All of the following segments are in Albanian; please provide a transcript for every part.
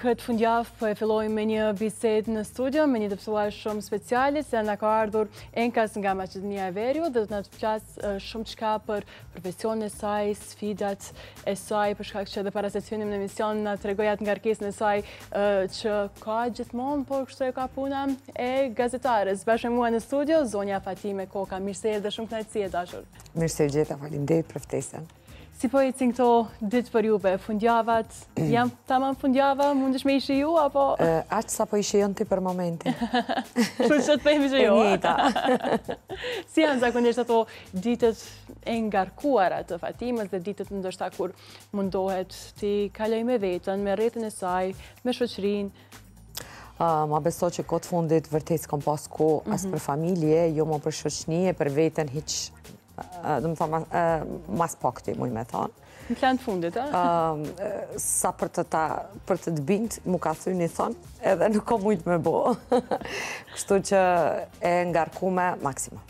Këtë fundjavë po e fillojmë me një bisedë në studio, me një të ftuar shumë speciale, se na ka ardhur Enkas nga Maqedonia e Veriut dhe do të na flasë shumë çka për profesionin e saj, sfidat e saj, për shkak që edhe para se të hynim në emision na tregoi atë ngarkesën e saj që ka gjithmonë, por kështu e ka puna e gazetares. Bashkë me mua në studio, zonja Fatime Koka. Mirë se erdhe, shumë kënaqësi e dashur. Mirë se gjeta, faleminderit për ftesën. Si po ecin këto ditë për juve, fundjavat, jam tamam fundjava, mundesh me i shiju, apo... Aqë sa po i shijon ti për momentin. Kështu që të pejmë shiju. E njëjta. Si janë zakonisht ato ditët e ngarkuara të Fatimës dhe ditët ndoshta kur mundohet ti kaloj me vetën, me rrethin e saj, me shoqërinë? Ma beso që këtë fundit vërtet s'kom pas kohë as për familje, jo më për shoqëni e për veten hiq, dhe më thonë, mas pakti, muj me thonë. Në plan të fundit, a? Sa për të të bindë, mu ka thyni thonë, edhe nuk ko mujtë me bo. Kështu që e ngarkume maksimum.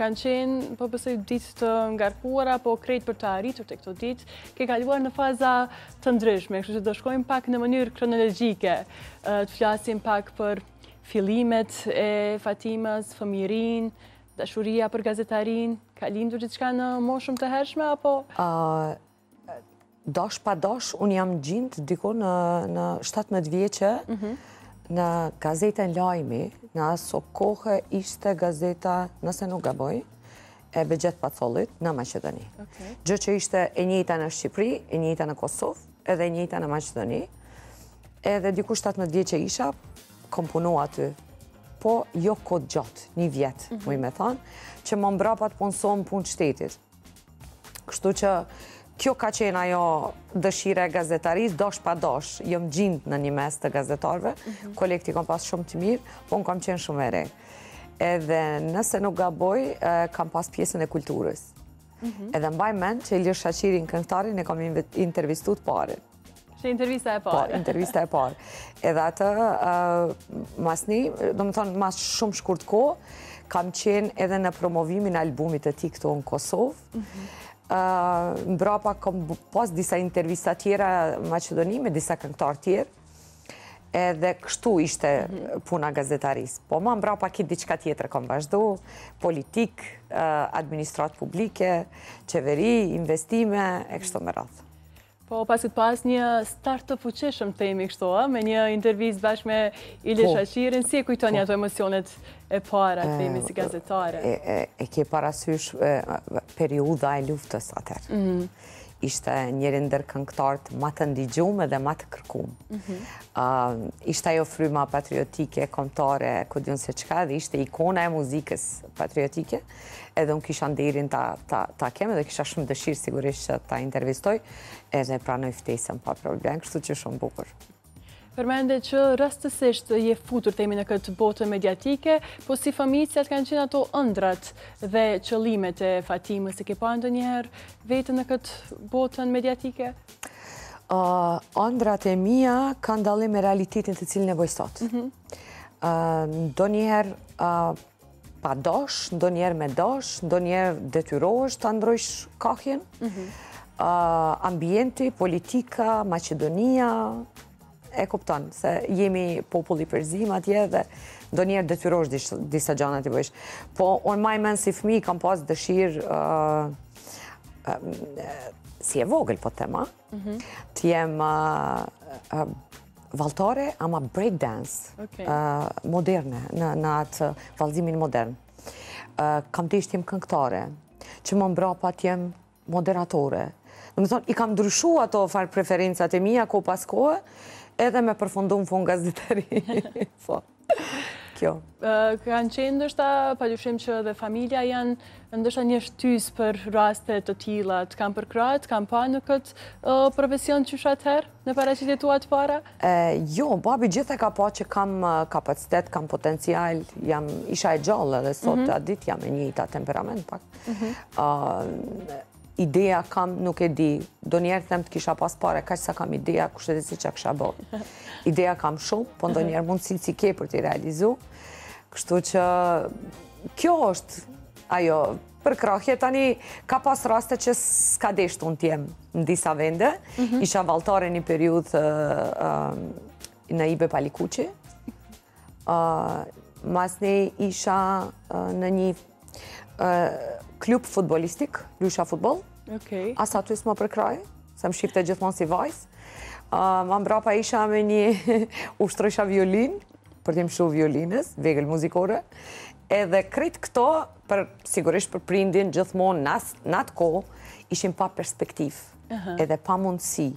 Kanë qenë, po besoj, ditë të ngarkuara, po krejt për të arritur të këto ditë, ke kaluar në faza të ndryshme, kështu që do shkojmë pak në mënyrë kronologjike, të flasim pak për fillimet e Fatimës, fëmijërinë, dashuria për gazetarin, ka lindur gjithçka në moshën të hershme, apo? Dash pa dash, unë jam gjindë diko në 17 vjeqe, në gazetën Lajmi, në aso kohë ishte gazeta, nëse nuk gaboj, e Begjet Pacollit në Maqedoni. Gjë që ishte e njëjta në Shqipëri, e njëjta në Kosovë, edhe e njëjta në Maqedoni. Edhe diku 17 vjeqe isha, kom punu aty, po jo kod gjatë, një vjetë, muj me thanë, që më mbrapat punësohëm punë shtetit. Kështu që kjo ka qenë ajo dëshire e gazetaris, dosh pa dosh, jëmë gjindë në një mes të gazetarve, kolekti kom pas shumë të mirë, po në kam qenë shumë ere. Edhe nëse nuk gaboj, kam pas pjesën e kulturës. Edhe mbaj mend që Ilir Shaqirin këngëtarin e kam intervistu të parin. Që intervista e parë. Po, intervista e parë. Edhe atë, masni, do më thonë, mas shumë shkurt kohë, kam qenë edhe në promovimin e albumit e ti këto në Kosovë. Mbrapa kom pas disa intervista tjera Maqedoni me disa këngëtar tjerë, edhe kështu ishte puna gazetarisë. Po ma mbrapa kitë diçka tjetër kom vazhdu, politik, administratë publike, qeveri, investime, e kështu me radhë. Po, pasit pas një start të fuqishëm temi kështu, me një intervjist bashkë me Ilir Shaqirin, si e kujtoni ato emocionet e para temi si gazetare? E ke parasysh periuda e luftës atër. Ishte njëri ndër këngëtarët ma të ndigjume dhe ma të kërkumë. Ishte ajo fryma patriotike, kombëtare, ku diun se qka, dhe ishte ikona e muzikës patriotike, edhe unë kisha nderin ta kem, edhe kisha shumë dëshirë sigurisht që ta intervistoj, edhe pranoj ftesën pa problem, kështu që shumë bukur. Përmende që rastësisht je futur temi në këtë botën mediatike, po si familjet kanë qenë ato ëndrat dhe qëllimet e Fatimës, e ke pa ndonjëherë vetën në këtë botën mediatike? Ëndrat e mia kanë dallim me realitetin të cilin e bëj sot. Ndonjëherë pa dash, ndonjëherë me dash, ndonjëherë detyrohesh ta ndrojsh kahjen. Ambienti, politika, Maqedonia, e kupton, se jemi populli përzim atje dhe do njerë detyrosh disa gjana të bëjsh. Po, unë maj men si fëmi kam pas dëshirë, si e vogël po tema, të jem valtare, ama breakdance, moderne, në atë valzimin modern. Kam të ishtë jem këngëtare, që më mbrapa të jem moderatore. Në më thonë, i kam ndryshu ato farë preferencat e mija, ko pas kohë, edhe me përfundu në fund gazetari. Kjo. Kanë qenë ndështa, padyshim që dhe familja janë ndështa një shtys për raste të tilla, të kam përkrahët, kam pa në këtë profesion që atëherë, në paraqitjet tua të para? Jo, babi gjithë e ka pa që kam kapacitet, kam potencial, isha e gjallë edhe sot atë ditë jam e njëjta temperament pak. Ideja kam, nuk e di, do njerë them të kisha pas pare, ka që sa kam ideja, kushtet e si që kisha bo. Ideja kam shumë, po ndo njerë mundësi si ke për t'i realizu. Kështu që kjo është ajo për krahje, tani ka pas raste që s'ka deshtë unë t'jem në disa vende. Isha valtare një periudhë në Ibe Palikuqi. Masne isha në një klub futbolistik, Lusha Futbol. Asa aty s'ma për kraj, se më shifte gjithmonë si vajzë. Ma mbrapa isha me një ushtrojsha violin, për t'im shu violinës, vegël muzikore. Edhe krejt këto, sigurisht për prindin, gjithmonë në atë kohë, ishim pa perspektiv, edhe pa mundësi.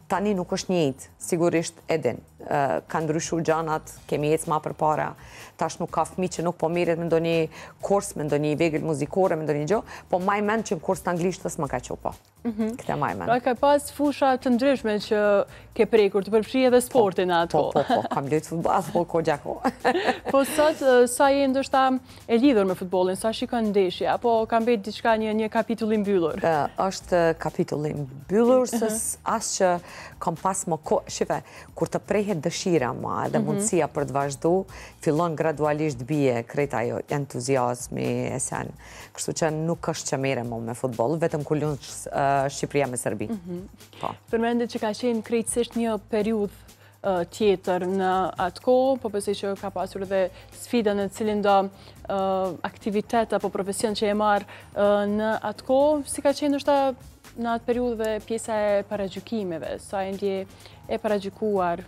Tani nuk është njëjtë, sigurisht edin. Ka ndryshu gjanat, kemi ecë ma për para. Tash nuk ka fëmi që nuk po miret me ndonjë kurs, me ndonjë vegël muzikore, me ndonjë gjo, po maj mend që në kurs të anglishtës më ka qo po. Këte maj mend. Pra ka pas fusha të ndryshme që ke prekur, të përfshi edhe sportin ato. Po, kam lujtë futbol, po ko gjako. Po sot, sa je ndoshta e lidhur me futbolin, sa shikon ndeshje, apo kam bet diçka një kapitull i mbyllur? Është kapitull i mbyllur, sës as që kam pas më ko... Shife, kur të prehet dëshira ma edhe mundësia për të vazhdu, fillon gradualisht bie krejt ajo entuziasmi e sen. Kështu që nuk është që mere më me futbol, vetëm ku lunë Shqipëria me Serbi. Përmendet që ka qenë krejtësisht një periudhë tjetër në atë kohë, po pëse që ka pasur edhe sfida në cilin do aktivitet apo profesion që e marë në atë kohë, si ka qenë është në atë periudhë dhe pjesa e paragjykimeve, sa e ndje e paragjykuar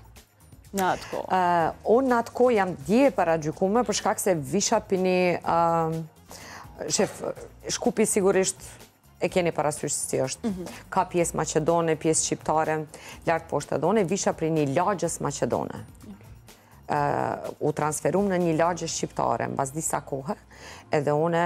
në atë kohë? Unë në atë kohë jam dje e paragjykume, për shkak se visha pini... Shkupi sigurisht e keni parasysh si është. Ka pjesë Macedone, pjesë Shqiptare, lartë poshtë done, visha për një lagjës Macedone. U transferum në një lagjës Shqiptare, në bas disa kohë, edhe une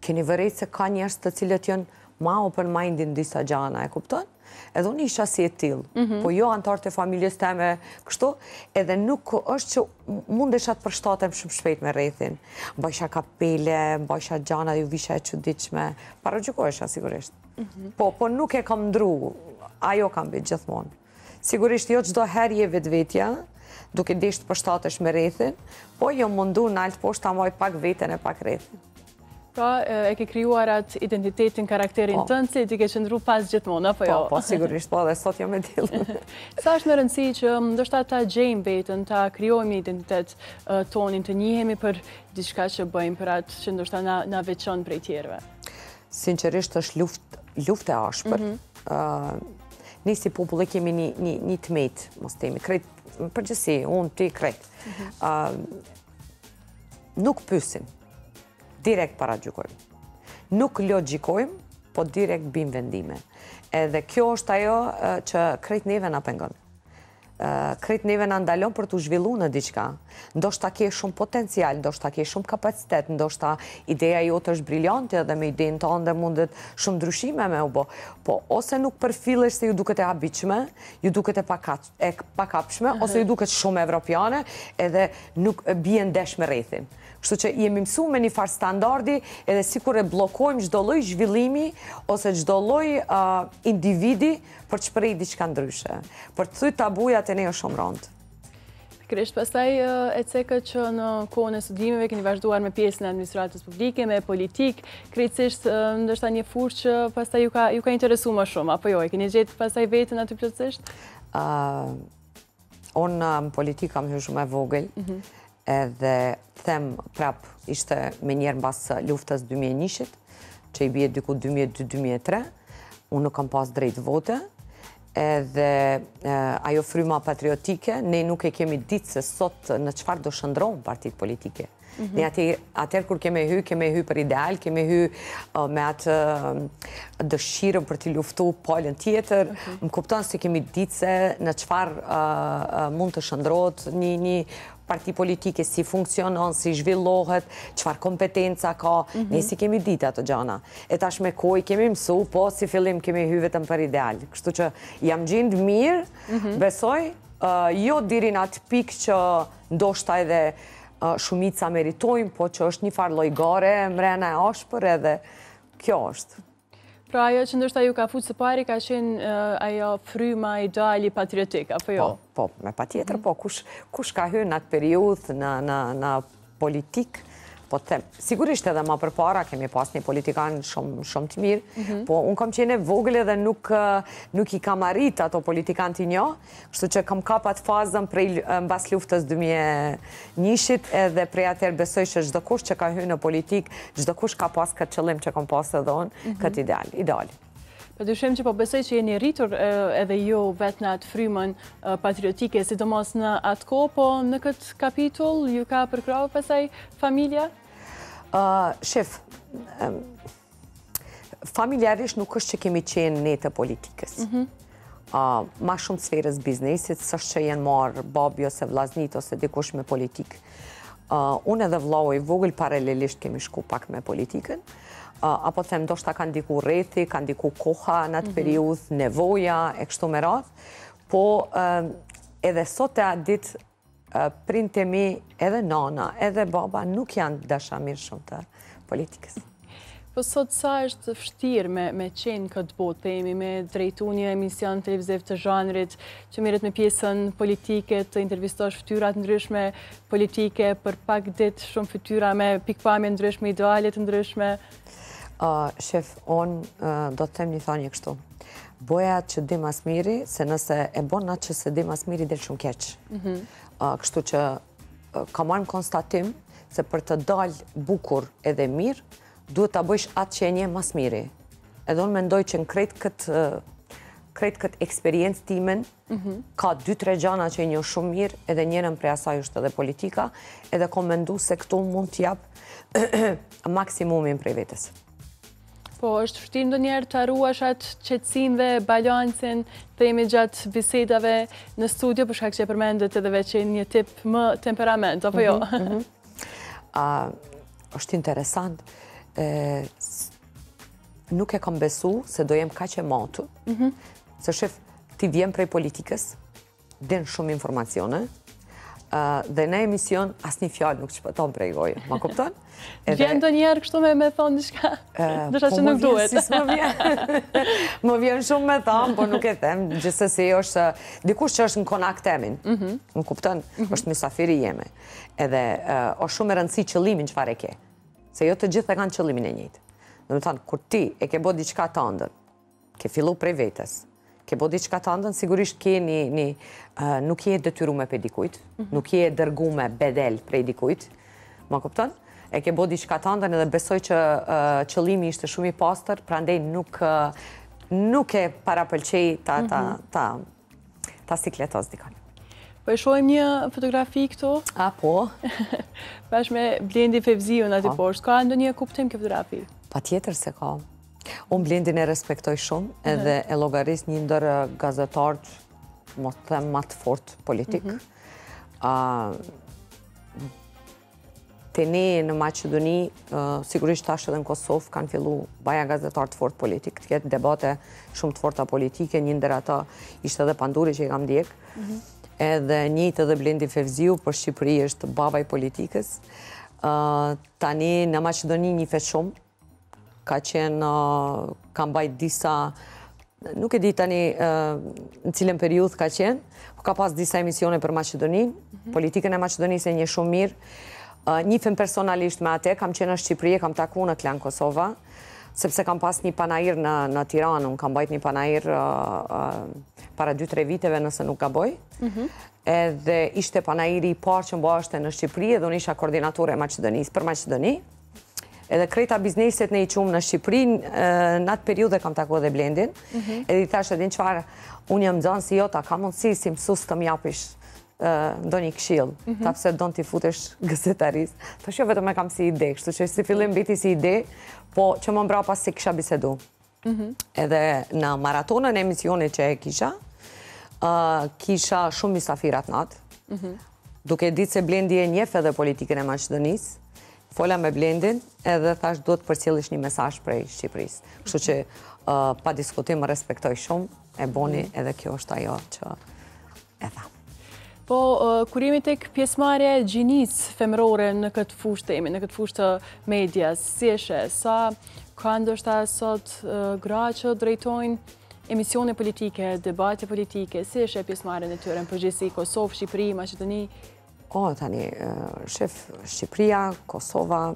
keni vërejt se ka njerëz të cilët jënë ma open mindin disa gjana, e kupton? Edhe unë isha si e tilë, po jo antarë të familjes teme kështu, edhe nuk është që mundesha të përshtatem shumë shpejt me rrethin. Bajsha kapele, bajsha gjana, ju visha e qëdiqme, paragjykohesha sigurisht. Po nuk e kam ndru, ajo kam bitë gjithmonë. Sigurisht jo çdo herë je vetvetja, duke desh të përshtatesh me rrethin, po jo mundu në altë poshtë ta moj pak veten e pak rrethin. Pra, e ke kryuar atë identitetin, karakterin tënë, si ti ke qëndru pas gjithmonë, apo jo? Po, sigurisht, po, dhe sot jo me tilë. Sa është në rëndësi që ndoshta ta gjejmë vetën, ta kryojmë identitet tonin, të njihemi për diçka që bëjmë, për atë që ndoshta na veçon prej tjerëve? Sinqerisht është luft e ashpër. Ne si popull e kemi një tmet, mos temi, krejt, përgjësi, unë, ti, krejt. Nuk pysim. Direkt paragjykojmë. Nuk logjikojmë, po direkt bim vendime. Edhe kjo është ajo që krejt neve na pengon. Krejt neve na ndalon për të zhvillu në diçka. Ndoshta ke shumë potencial, ndoshta ke shumë kapacitet, ndoshta ideja jote është briljante edhe me idenë tënde mundet shumë ndryshime me u bo. Po ose nuk përfillesh se ju duket e habitshme, ju duket e pakapshme, ose ju duket shumë evropiane, edhe nuk bie ndesh me rrethin. Kështu që jemi mësu me një farë standardi edhe si kur e blokojmë çdo lloj zhvillimi ose çdo lloj individi për të shprehur diçka ndryshe. Për të thyer tabujat e ne është shumë rëndë. Pikërisht, pastaj e cekët që në kohën e studimeve keni vazhduar me pjesën e administratës publike, me politik, krejtësisht ndoshta një fushë që pastaj ju ka interesuar më shumë, apo jo? E keni gjetë pastaj veten aty plotësisht? Unë në politikë kam hyrë shumë e vogël. Edhe them prap ishte me njerë në basë luftës 2001-shit, që i bje dyku 2002-2003, unë nuk kam pas drejt vote, edhe ajo fryma patriotike, ne nuk e kemi ditë se sot në qëfar do shëndronë partit politike. Ne atër kur keme hy për ideal, keme hy me atë dëshirën për t'i luftu palën tjetër, më kupton se kemi ditë se në qëfar mund të shëndrot një parti politike, si funksionon, si zhvillohet, qëfar kompetenca ka, ne si kemi ditë ato gjana. E tash me kohë kemi mësu, po si fillim kemi hy vetëm për ideal. Kështu që jam gjindë mirë, besoj, jo diri në atë pikë që ndoshta edhe shumica meritojnë, po që është një farë lojgare, mrena e ashpër edhe kjo është. Pra ajo që ndoshta ju ka futë së pari ka qenë ajo fryma ideali patriotik, apo jo? Po, me pa tjetër, po, kush ka hyrë në atë periudhë në politikë, po të them, sigurisht edhe ma përpara kemi pas një politikan shumë të mirë, po unë kam qene vogël edhe nuk I kam arrit ato politikan të njo, kështu që kam kapat fazën prej mbas luftës 2001 edhe prej atëherë besoj që çdo kush që ka hyrë në politik, çdo kush ka pas këtë qëllim që kam pas edhe unë, këtë ideal. Për dyshim që po besoj që jeni rritur edhe ju vetë në atë frymën patriotike, sidomos në atë kohë, po në këtë kapitull ju ka përkrahur pastaj familja? Shef, familjarisht nuk është që kemi qenë ne të politikës. Ma shumë sferës biznesit, s'është që jenë marë babi ose vllaznit ose dikush me politikë. Unë edhe vllau I vogël paralelisht kemi shku pak me politikën, apo them ndoshta ka ndiku rrethi, ka ndiku koha në atë periudhë, nevoja e kështu me radhë, po edhe sot e atë ditë printe mi, edhe nana, edhe baba nuk janë dashamir shumë të politikës. Po sot sa është vështirë me qenë këtë botë, themi, me drejtu një emision televiziv të zhanrit që merret me pjesën politike, të intervistosh fytyrat ndryshme politike, për pak ditë shumë fytyra me pikpamje ndryshme, ideale të ndryshme? Shef, unë do të them një thonjë kështu. Boja që di mas miri, se nëse e bon atë që se di mas miri del shumë keq. Kështu që ka marrë konstatim se për të dalë bukur edhe mirë, duhet ta bëjsh atë që e nje mas miri. Edhe unë mendoj që në krejt këtë eksperiencë timen, ka 2-3 gjana që e njo shumë mirë, edhe njërën prej asaj është edhe politika, edhe kom mendu se këtu mund t'jap maksimumin prej vetës. Po, është vështirë ndonjëherë të ruash atë qetësinë dhe balancin, themi gjatë bisedave në studio, për shkak që e përmendet edhe veç një tip më temperament, apo jo? Është interesant. Nuk e kam besu se do jem kaq e matur, se shef, ti vjen prej politikës, den shumë informacione, dhe në emision asnjë fjalë nuk shpëton prej goje, ma kupton? Vjen ndonjëherë kështu me thonë diçka, ndoshta që nuk duhet. Më vjen shumë me thonë, po nuk e them, gjithsesi është dikush që është në konak temin, më kupton? Është mysafiri jeme. Edhe është shumë e rëndësi qëllimin çfarë ke. Se jo të gjithë e kanë qëllimin e njëjtë. Do të thonë, kur ti e ke bë diçka të ëndër, ke fillu prej vetës, ke bë diçka të ëndër, sigurisht ke nuk je detyruar pe dikujt, nuk je dërguar bedel prej dikujt. Ma kupton? E ke bë diçka të ëndër edhe besoj që qëllimi ishte shumë I pastër, prandaj nuk e parapëlqej ta sikletos dikon. Po e shohim një fotografi këtu. Po. Bashkë me Blendi Fevziun aty poshtë. Ka ndonjë kuptim kjo fotografi? Patjetër se ka. Unë Blendin e respektoj shumë, edhe e llogaris një ndër gazetarët, mos të them më të fortë politik. Te ne në Maqedoni, sigurisht tash edhe në Kosovë, kanë fillu baja gazetarë të fortë politik, të ketë debate shumë të forta politike, një ndër ata ishte edhe Panduri që I kam ndjek, edhe njëjtë edhe Blendi Fevziu, për Shqipëri është baba I politikës. Tani në Maqedoni njifet shumë, ka mbajt disa, nuk e di tani në cilën periudhë ka qenë, ka pas disa emisione për Maqedonin, politikën e Maqedonisë e një shumë mirë. Njifem personalisht me ate, kam qenë në Shqipëri, kam taku në Klan Kosova, sepse kam pas një panair në Tiranë, unë kam bajt një panair para 2-3 viteve nëse nuk gaboj, edhe ishte panairi I parë që mba është në Shqipëri, edhe unë isha koordinatore e Maqedonisë për Maqedoni, edhe krejta bizneset në I qumë në Shqipëri, në atë periudhe kam taku edhe Blendin, edhe I thash edhe në qfarë, unë jam zonë si jota, ka mundësi si mësus të mjapish do një këshill, ta pse do në t'i futesh gazetaris. Ta shjo vetëm e kam si ide, kështu që si fillim biti si ide, po që më mbra pas si kisha bisedu. Edhe në maratonën e emisionit që e kisha shumë misafirat natë, duke ditë se Blendi e njef edhe politikën e Maqedonisë, fola me Blendin edhe thash duhet përcjellish një mesazh prej Shqipërisë. Kështu që pa diskutim më respektoj shumë, e boni edhe kjo është ajo që e tha. Po, kur jemi tek pjesëmarrja e gjinisë femërore në këtë fushë temi, në këtë fushë të medias, si e sheh, sa ka ndoshta sot gra që drejtojnë emisione politike, debate politike, si e sheh pjesëmarrjen e tyre në përgjithësi, Kosovë, Shqipëri, Maqedoni? Tani, shef, Shqipëria, Kosova,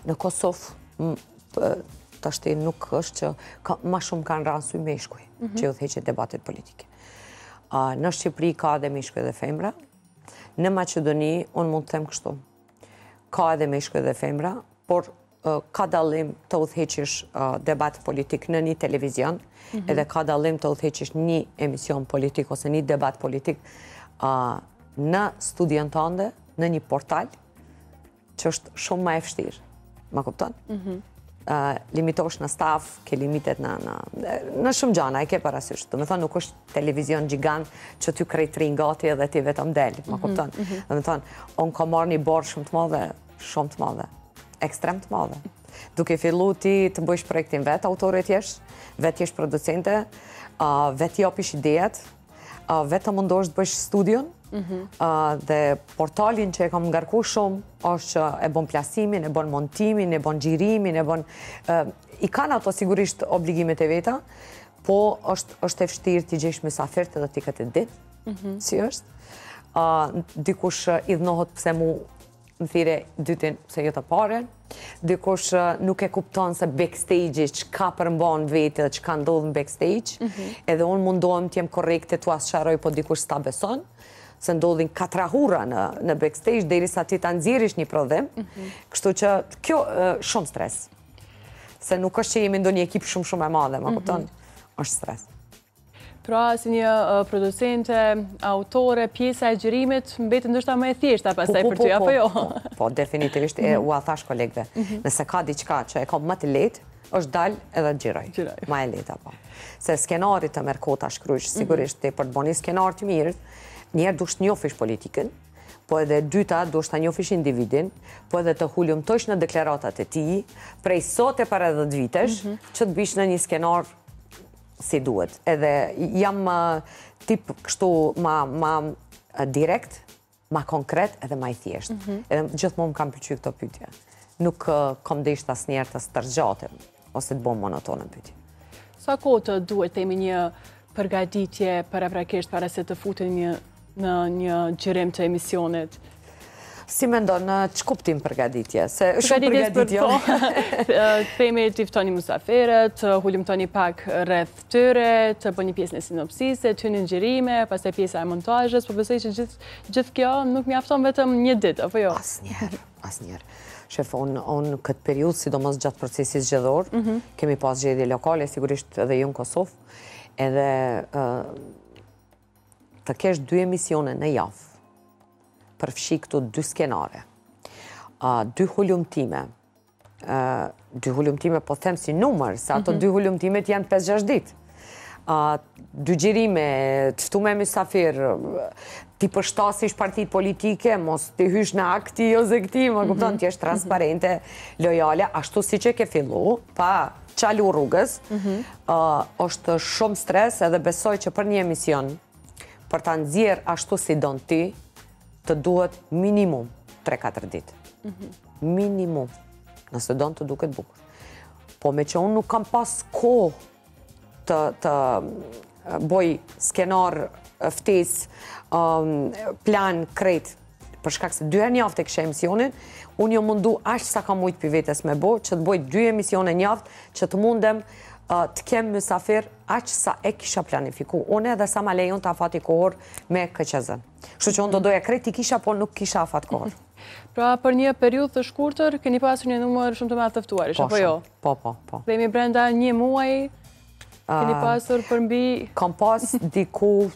në Kosovë, të ashti nuk është që ma shumë kanë ranë meshkuj që ju theqe debatet politike. Në Shqipëri ka edhe meshkuj dhe femra, në Maqedoni, unë mund të them kështu, ka edhe meshkuj dhe femra, por ka dallim të udhëheqish debat politik në një televizion, edhe ka dallim të udhëheqish një emision politik ose një debat politik në studion tënde, në një portal, që është shumë ma e vështirë. Ma kupton? Limitosh në staf, ke limitet në shumë gjana, e ke parasysh. Do me thonë, nuk është televizion gjigant që ty krejt ringati edhe ti vetëm del. Ma kupton? Do me thonë, unë ka marrë një borë shumë të madhe, ekstrem të madhe. Duke fillu ti të bëjsh projektin vetë, autorit jesh, vetë jesh producente, vetë japish idejet, vetë të mundosh të bëjsh studion, dhe portalin që e kam ngarku shumë është që e bon plasimin, e bon montimin, e bon gjirimin, i kanë ato sigurisht obligimet e veta, po është e vështirë t'i gjesh mysafirët edhe t'i këtë ditë, si është. Dikush idhnohet pse mu më thire dytin pse jo të paren, dikush nuk e kupton se backstage që ka përmban vete dhe që ka ndodhë në backstage, edhe unë mundohem t'jem korekte t'u asqaroj, po dikush s'ta beson, se ndodhin 4 hura në backstage, deri sa ti ta nxjerrish një prodhim, kështu që kjo shumë stres. Se nuk është që jemi ndonjë ekip shumë e madhe, ma kupton, është stres. Pra, si një producente, autore, pjesa e gjirimit, mbetë ndoshta më e thjeshta pastaj për ty, apo jo? Po, definitivisht, u a thash kolegve, nëse ka diçka që e kam më të lehtë, është dal edhe gjiroj. Ma e lehta, po. Se skenarit të merr kohë ta shkruash, sigurisht ti për të bënë skenar të mirë, njerë dush të njofish politikën, po edhe dyta dush të njofish individin, po edhe të huljumtojsh në deklaratat e ti, prej sot e para 10 vitesh, që të bish në një skenar si duhet. Edhe jam tip kështu ma direkt, ma konkret edhe ma i thjesht. Edhe gjithmonë kam pëlqyer këto pyetje. Nuk kam desht asnjëherë të stërgjatem, ose të bom monotonën pyetje. Sa kohë të duhet temi një përgatitje paraprakisht para se të futen në një gjirim të emisionit? Si mendon, që kuptim përgatitje? Se shumë përgatitje. Themi të ftoni mysafirët, të hulumtoni pak rreth tyre, të bëni pjesën e sinopsisë, të hyni në gjirime, pastaj pjesa e montazhit, po besoj që gjithë kjo nuk mjafton vetëm një ditë, apo jo? Asnjëherë. Shef, unë këtë periudhë, sidomos gjatë procesit zgjedhor, kemi pas zgjedhje lokale, sigurisht edhe ju në Kosovë, edhe të kesh 2 emisione në javë, përfshi këtu 2 skenare, 2 hulumtime, 2 hulumtime po them si numër, se ato 2 hulumtimet janë 5-6 ditë, 2 gjirime, të ftu me mysafir, ti përshtasish partit politike, mos ti hysh në akti ose këti, më kupton, ti është transparente, lojale, ashtu si që ke fillu, pa qalu rrugës, është shumë stres edhe besoj që për një emision, për të nxjerrë ashtu si don ti, të duhet minimum 3-4 ditë. Minimum, nëse don të duket bukur. Po me që unë nuk kam pas kohë të boj skenar, ftes, plan, krejt, për shkak se 2 herë në javë të kisha emisionin, unë jo mundu ashtë sa kam mujtë për vetes me bo, që të boj 2 emisione në javë, që të mundem të kem mysafir aq sa e kisha planifiku. Unë edhe sa ma lejon të afat i kohër me KQZ. Kështu që unë do doja krejt i kisha, po nuk kisha afat kohër. Pra, për një periudhë të shkurtër, keni pasur një numër shumë të madh të ftuarish, apo jo? Po. Dhe mi brenda një muaj, keni pasur për mbi... Kam pas diku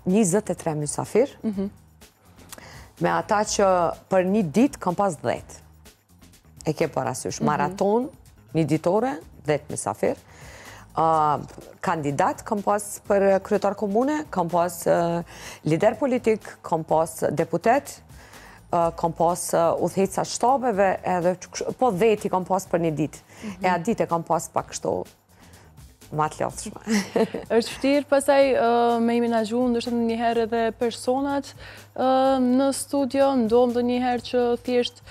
23 mysafir, me ata që për një ditë kam pas 10. E ke parasysh, maraton, një ditore, 10 mysafir. Kandidat kam pas për kryetar komune, kam pas lider politik, kam pas deputet, kam pas udhëheca shtabeve, edhe po 10 kam pas për një ditë. E atë ditë kam pas pak kështu ma të lodhshme. Është vështirë pasaj me i menaxhu ndoshta ndonjëherë edhe personat në studio, ndodh ndonjëherë që thjesht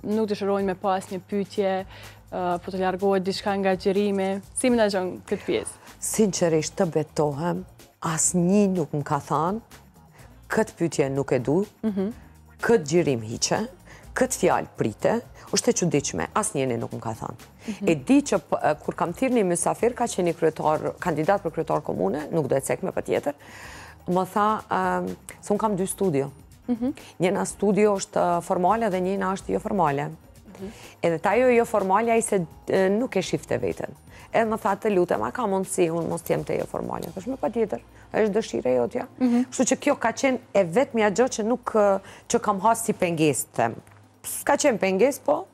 nuk dëshirojnë me pas një pyetje, po të largohet diçka nga gjërimi. Si menaxhon këtë pjesë? Sinqerisht të betohem, asnjë nuk më ka thënë, këtë pyetje nuk e du, këtë gjirim hiqe, këtë fjalë prite, është e çuditshme, asnjëri nuk më ka thënë. E di që kur kam thirrë një mysafir, ka qenë kandidat për kryetar komune, nuk do të cek me patjetër, më tha se unë kam 2 studio. Njëna studio është formale dhe njëna është jo formale. Edhe ta jo formale ai se nuk e shifte veten. Edhe më tha të lutem, a ka mundësi unë mos jem te jo formale? Thash me patjetër, është dëshira jotja. Kështu që kjo ka qenë e vetmja gjë që nuk që kam hasë si pengesë, them. S'ka qenë pengesë, po.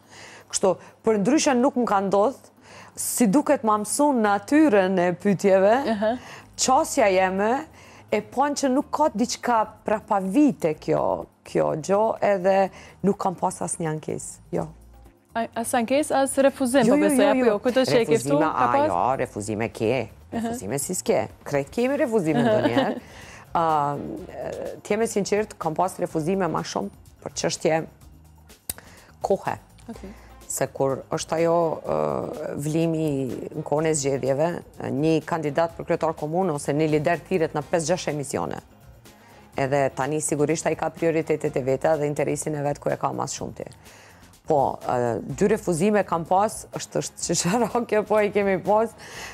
Kështu, për ndryshe nuk më ka ndodhë, si duket ma mësu natyrën e pyetjeve, qasja jeme, e ponë që nuk ka diçka prapavite kjo gjë, edhe nuk kam pas as një ankesë, jo. As ankesë, as refuzim, po besoj, apo jo, këtë që e keftu, ka pas? Jo, refuzime ke, refuzime si s'ke, krejt kemi refuzime do njerë. Tjeme sinqert, kam pas refuzime ma shumë për çështje kohe. Se kur është ajo vlimi në kohën e zgjedhjeve, një kandidat për kryetar komunë ose një lider thirret në 5-6 emisione. Edhe tani sigurisht ai ka prioritetet e veta dhe interesin e vet ku e ka mas shumë ti. Po, 2 refuzime kam pas, është çfarë po i kemi pas,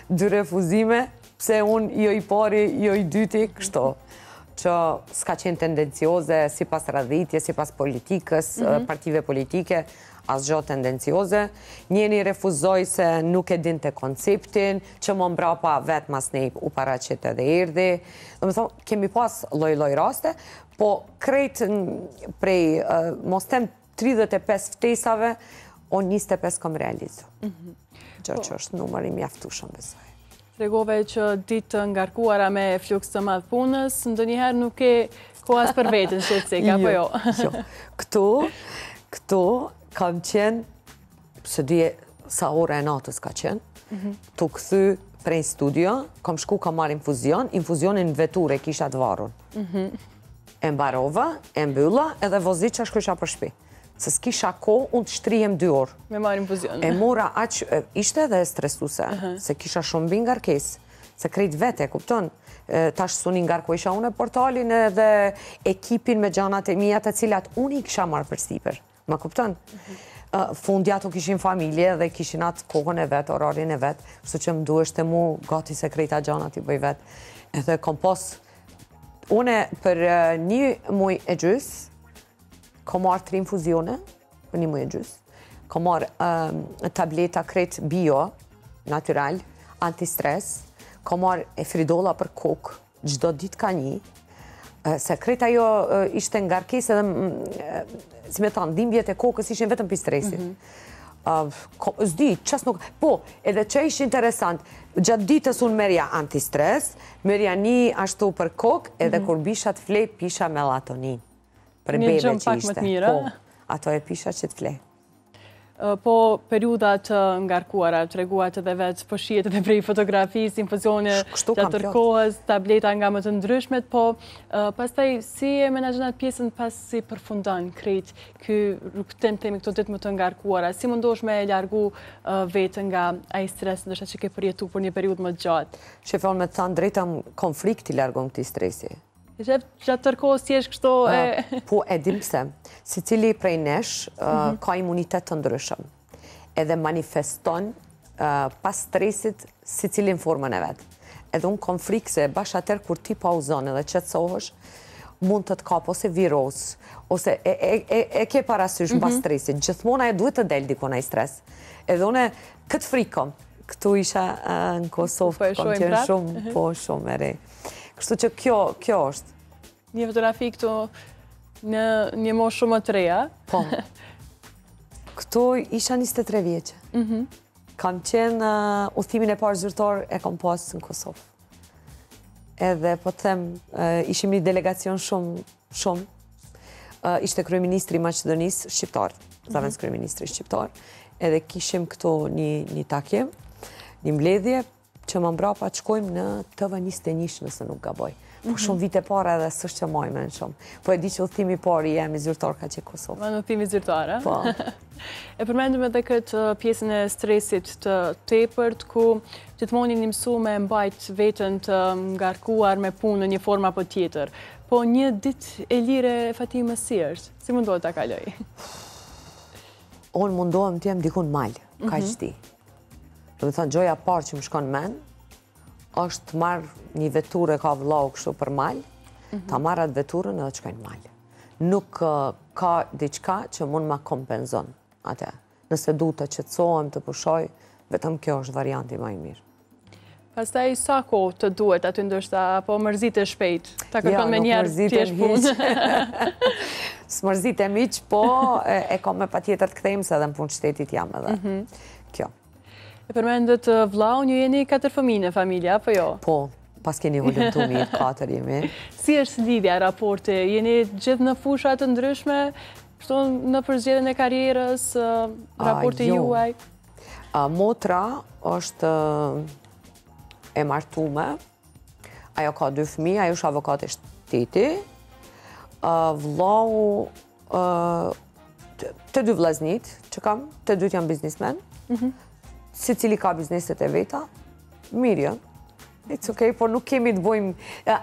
2 refuzime, pse unë jo i pari, jo i dyti, kështu. Që s'ka qenë tendencioze si pas radhitje, si pas politikës, partive politike, asgjë tendencioze. Njeni refuzoi se nuk e dinte konceptin, që më mbrapa vetë mas nej u paraqit edhe erdhi. Do me thonë, kemi pas lloj raste, po krejt prej, mos tem 35 ftesave, o 25 kom realizu. Gjë që është numër i mjaftueshëm besoj. Tregove që ditë të ngarkuara me fluks të madh punës, ndonjëherë nuk e kohas për veten, shetsek, apo jo? Këtu kam qenë, se di sa ora e natës ka qenë, tu këthy prej studio, kam shku kam marrë infuzionin vetur e kisha të varun. E mbarova, e mbylla, edhe vozit që shkysha për shtëpi. Se s'kisha ko, unë të shtrijem 2 orë. Me marrë infuzion. E mora ishte edhe stresuse, se kisha shumë bin ngarkesë, se krejt vete, kupton, tash suni ngarko isha unë e portalin edhe ekipin me gjanat e mija të cilat unë i kisha marrë për sipër. Ma kupton? Fundja ato kishin familje dhe kishin atë kohën e vetë, orarin e vetë, kështu që më duheshte mu gati se krejta gjanat i bëj vetë. Edhe kom pas, une për 1 muaj e gjys, kom marrë 3 infuzione, për 1 muaj e gjys, kom marrë tableta krejt bio, natural, antistres, kom marrë e fridola për kokë, gjdo dit ka 1, se krejt ajo ishte ngarkes edhe, si me thanë, dhimbjet e kokës ishin vetëm për stresit. Zdi, qas nuk... Po, edhe që ishë interesant, gjatë ditës unë merja antistres, merja 1 ashtu për kokë, edhe kur bisha të flej, pisha melatonin. Për bebe që ishte. Një gjëmë pak më të mira. Po, ato e pisha që të flej. Po, periudat ngarkuara, të reguat edhe vetë përshijet edhe prej fotografisë, infuzione të tërkohës, tableta nga më të ndryshmet, po pastaj si e menaxhonat pjesën pas si përfundan krejt ky rrugtim temi këto ditë më të ngarkuara, si mundosh me largu vetën nga ai stres ndoshta që ke përjetu për një periudhë më të gjatë? Shefon me të thënë drejtëm konflikt i largon këtij stresi. Gjatë tërkohës si është kështu e... Po, e dim pse. Si cili prej nesh ka imunitet të ndryshëm. Edhe manifeston pas stresit si cilin formën e vetë. Edhe unë konflikt se bash atër kur ti pauzon edhe qetësohesh, mund të kap ose viros, ose e ke parasysh pas stresit. Gjithmona e duhet të del dikon ai stres. Edhe une këtë frikëm, këtu isha në Kosovë, kom qenë shumë, po shumë e re. Kështu që kjo është. Një fotografi këtu në një moshë shumë të reja. Po. Këtu isha 23 vjeqe. Kam qenë udhëtimin e parë zyrtar e kom pasë në Kosovë. Edhe po të them, ishim një delegacion shumë. Ishte kryeministri i Maqedonisë shqiptar, zavendës kryeministri shqiptar. Edhe kishim këtu një takim, një mbledhje, që më mbrapa të shkojmë në TV21 nëse nuk gaboj. Po shumë vite para edhe s'është që majme në shumë. Po e di që udhëtimi pari jemi zyrtar ka që Kosovë. Ma në udhëtimi zyrtar, Po. E përmendëm edhe këtë pjesën e stresit të tepërt, ku gjithmonë një mësu me mbajt vetën të ngarkuar me punë në një formë apo tjetër. Po një ditë e lire e Fatimës si është? Si mundohet ta kaloj? Unë mundohem të jem dikun malë, ka që ti. Do me thënë, gjoja parë që më shkon men, është të marrë një veturë ka vlau kështu për malë, ta marrë atë veturën edhe të shkojnë malë. Nuk ka diqka që mund ma kompenzon atë. Nëse du të qetësohem të pushoj, vetëm kjo është varianti ma i mirë. Pastaj sa kohë të duhet aty ndoshta, apo mërzit e shpejt? Ta kërkon me njerë thjesht punë. S'mërzitem hiq, po e kam me pa tjetër të kthejmë se edhe në punë shtetit jam edhe. Kjo. E përmendet vlau, një jeni 4 fëmijë në familja, apo jo? Po, pas keni hullëm të mirë, 4 jemi. Si është lidhja, raporti? Jeni gjithë në fusha të ndryshme, kështu në përzgjedhjen e karrierës, raporti juaj? Motra është e martume, ajo ka 2 fëmijë, ajo është avokat e shteti, vllau, të 2 vllaznit që kam, të 2 janë biznismen, si cili ka bizneset e veta, mirë janë, it's okay, por nuk kemi të bojmë,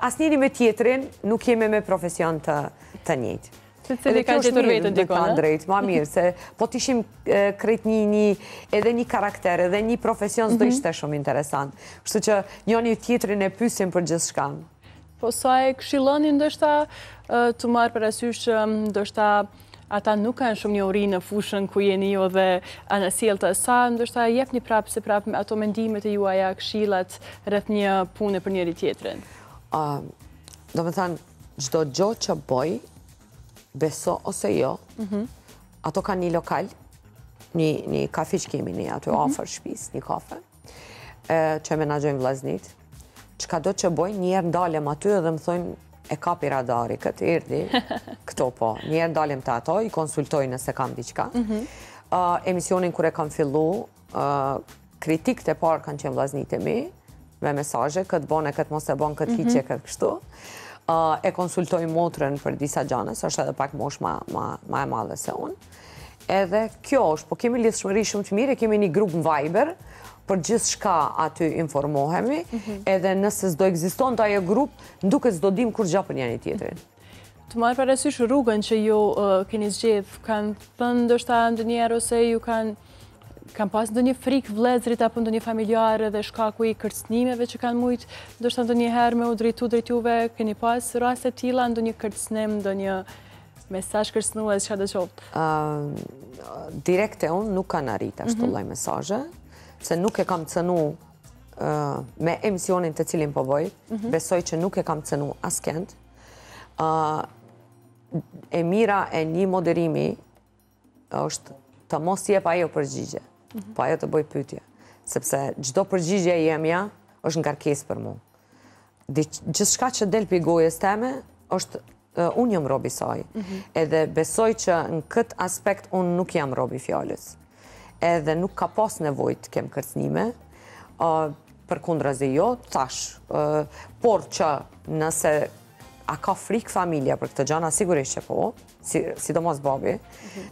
asnjëri me tjetrin, nuk kemi me profesion të njëjtë. Se cili ka qetur vetën dikon, drejt, ma mirë, se po t'ishim krejt edhe një karakter, edhe një profesion s'do ishte shumë interesant. Kështu që njëri tjetrin e pyesim për gjithë shkan. Po sa e këshilloni ndoshta të marrë parasysh që ndoshta ata nuk kanë shumë njohuri në fushën ku jeni ju dhe anësjellta, sa ndoshta jepni prapë se prapë ato mendimet e juaja, këshillat rreth një pune për njëri tjetrin? Do me thënë, çdo gjë që bëj, beso ose jo, ato kanë një lokal, një kafe që kemi një aty afër shtëpisë, një kafe, që menaxhojnë vllaznit. Çka do që bëj, njerë ndalem aty dhe më thonë, e kapi radari, këtë erdi, këto po. Njerë ndalem të ato, i konsultoj nëse kam diqka. Emisionin kër e kam fillu, kritikët e parë kanë qenë vllaznit e mi, me mesazhe, këtë bone, këtë mos e bon, këtë hiqe, këtë kështu. E konsultoj motrën për disa gjanës, është edhe pak mosh ma e madhe se unë. Edhe kjo është, po kemi lidhshmëri shumë të mirë, kemi një grup në Viber, për gjithë shka aty informohemi, edhe nëse s'do ekziston të ajo grup, nduket s'do dim kur gja për njëri tjetrin. Të marrë parasysh rrugën që ju keni zgjedh, kanë thënë ndoshta ndonjëherë ose ju kanë pas ndonjë frikë vëllezrit apo ndonjë familjarë dhe shkaku i kërcënimeve që kanë mujt, ndoshta ndonjëherë me u drejtu drejt juve, keni pas raste të tilla, ndonjë kërcënim, ndonjë mesazh kërcënues, çfarë do qoftë? Direkte unë nuk kanë arrit ashtu lloj mesazhe, se nuk e kam cënu me emisionin të cilin po bëj, besoj që nuk e kam cënu askend. E mira e një moderimi është të mos jep ajo përgjigje, po ajo të bëj pyetje, sepse çdo përgjigje jemja është ngarkesë për mua. Gjithçka që del pi gojës teme është unë jam robi saj, edhe besoj që në këtë aspekt unë nuk jam robi fjalës. Edhe nuk ka pas nevojë të kem kërcënime, përkundrazi jo, tash, por që nëse a ka frikë familja për këtë gjana, sigurisht që po, sidomos babi,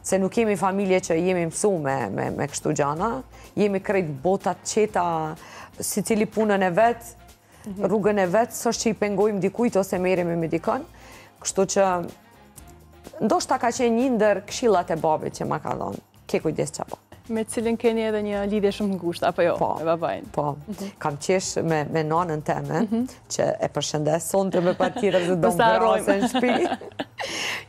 se nuk jemi familje që jemi mësu me kështu gjana, jemi krejt botat qeta, si cili punën e vetë, rrugën e vetë, së është që i pengojmë dikujt ose merremi me dikon, kështu që ndoshta ka qenë një ndër këshillat e babit që ma ka thonë, ke kujdes çapo. Me cilin keni edhe një lidhje shumë të ngushtë, apo jo, me babajnë? Po, kam qesh me nanën teme, që e përshëndes sonte me partira dhe do më vrasë në shtëpi.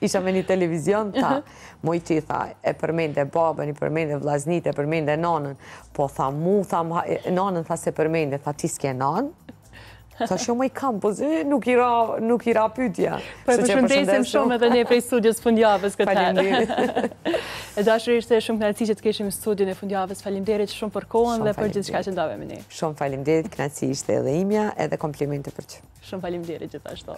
Isha me një televizion, ta, mojti tha, e përmende babën, i përmende vllaznit, e përmende nanën, po tha mu, nanën tha se përmende, tha ti s'ke nanë? Tha shumë i kam, po nuk i ra pytja. Po e përshëndesim shumë edhe ne prej studios fundjavës këtë herë. Faleminderit. E dashur ishte shumë kënaqësi që të kishim në studion e fundjavës. Faleminderit shumë për kohën dhe për gjithçka që ndavemi ne. Shumë faleminderit, kënaqësi ishte edhe imja, edhe komplimente për që. Shumë faleminderit gjithashtu.